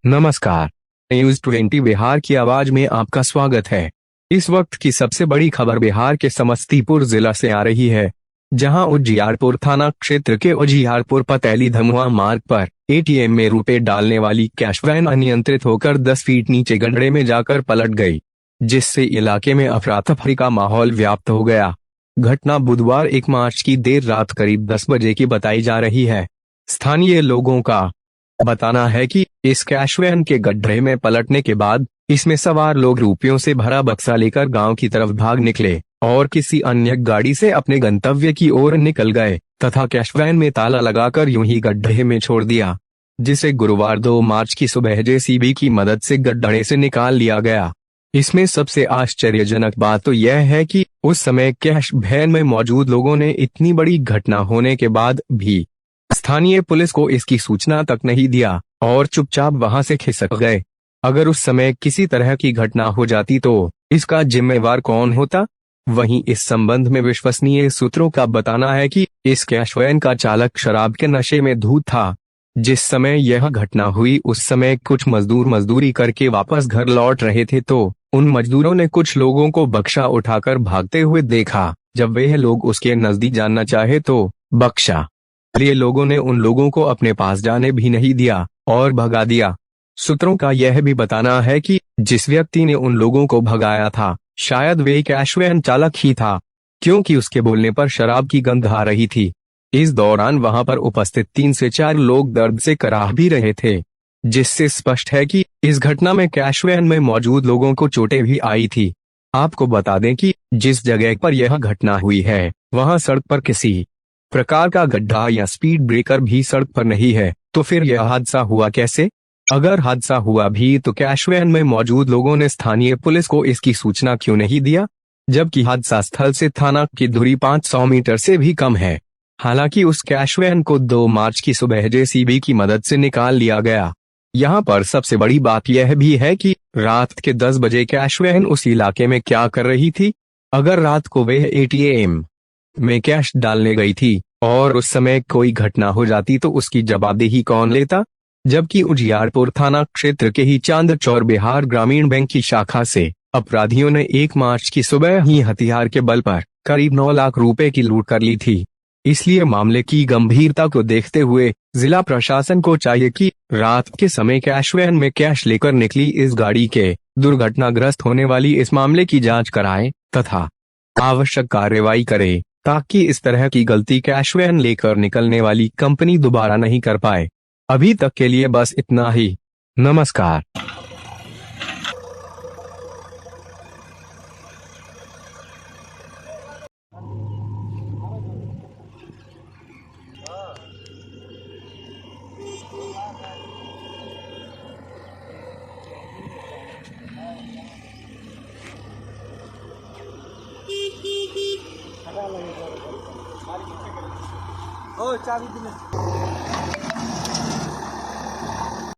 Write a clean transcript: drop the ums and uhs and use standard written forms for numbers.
नमस्कार। न्यूज़ 20 बिहार की आवाज में आपका स्वागत है। इस वक्त की सबसे बड़ी खबर बिहार के समस्तीपुर जिला से आ रही है, जहां उजियारपुर थाना क्षेत्र के उजियारपुर पतैली धमुआ मार्ग पर एटीएम में रुपए डालने वाली कैश वैन अनियंत्रित होकर 10 फीट नीचे गड्ढे में जाकर पलट गई, जिससे इलाके में अफरा-तफरी का माहौल व्याप्त हो गया। घटना बुधवार 1 मार्च की देर रात करीब 10 बजे की बताई जा रही है। स्थानीय लोगों का बताना है कि इस कैश वैन के गड्ढे में पलटने के बाद इसमें सवार लोग रुपयों से भरा बक्सा लेकर गांव की तरफ भाग निकले और किसी अन्य गाड़ी से अपने गंतव्य की ओर निकल गए तथा कैश वैन में ताला लगाकर यूं ही गड्ढे में छोड़ दिया, जिसे गुरुवार 2 मार्च की सुबह जेसीबी की मदद से गड्ढे से निकाल लिया गया। इसमें सबसे आश्चर्यजनक बात तो यह है कि उस समय कैश वैन में मौजूद लोगों ने इतनी बड़ी घटना होने के बाद भी स्थानीय पुलिस को इसकी सूचना तक नहीं दिया और चुपचाप वहां से खिसक गए। अगर उस समय किसी तरह की घटना हो जाती तो इसका जिम्मेवार कौन होता? वहीं इस संबंध में विश्वसनीय सूत्रों का बताना है कि इस कैश वैन का चालक शराब के नशे में धुत था। जिस समय यह घटना हुई उस समय कुछ मजदूर मजदूरी करके वापस घर लौट रहे थे तो उन मजदूरों ने कुछ लोगों को बक्सा उठाकर भागते हुए देखा। जब वह लोग उसके नजदीक जाना चाहे तो बक्सा लिए लोगों ने उन लोगों को अपने पास जाने भी नहीं दिया और भगा दिया। सूत्रों का यह भी बताना है कि जिस व्यक्ति ने उन लोगों को भगाया था शायद वे कैश वैन चालक ही था, क्योंकि उसके बोलने पर शराब की गंध आ रही थी। इस दौरान वहां पर उपस्थित 3 से 4 लोग दर्द से कराह भी रहे थे, जिससे स्पष्ट है कि इस घटना में कैश वैन में मौजूद लोगों को चोटें भी आई थी। आपको बता दें कि जिस जगह पर यह घटना हुई है वहां सड़क पर किसी प्रकार का गड्ढा या स्पीड ब्रेकर भी सड़क पर नहीं है, तो फिर यह हादसा हुआ कैसे? अगर हादसा हुआ भी तो कैश वैन में मौजूद लोगों ने स्थानीय पुलिस को इसकी सूचना क्यों नहीं दिया, जबकि हादसा स्थल से थाना की दूरी 500 मीटर से भी कम है। हालांकि उस कैश वैन को 2 मार्च की सुबह जेसीबी की मदद से निकाल लिया गया। यहाँ पर सबसे बड़ी बात यह भी है कि रात के 10 बजे कैश वैन उस इलाके में क्या कर रही थी? अगर रात को वह एटीएम में कैश डालने गई थी और उस समय कोई घटना हो जाती तो उसकी जवाबदेही कौन लेता? जबकि उजियारपुर थाना क्षेत्र के ही चांदचौर बिहार ग्रामीण बैंक की शाखा से अपराधियों ने 1 मार्च की सुबह ही हथियार के बल पर करीब 9 लाख रुपए की लूट कर ली थी। इसलिए मामले की गंभीरता को देखते हुए जिला प्रशासन को चाहिए कि रात के समय कैश वैन में कैश लेकर निकली इस गाड़ी के दुर्घटनाग्रस्त होने वाली इस मामले की जांच कराए तथा आवश्यक कार्रवाई करे, ताकि इस तरह की गलती कैश वैन लेकर निकलने वाली कंपनी दोबारा नहीं कर पाए। अभी तक के लिए बस इतना ही। नमस्कार। ओ चाबी दिले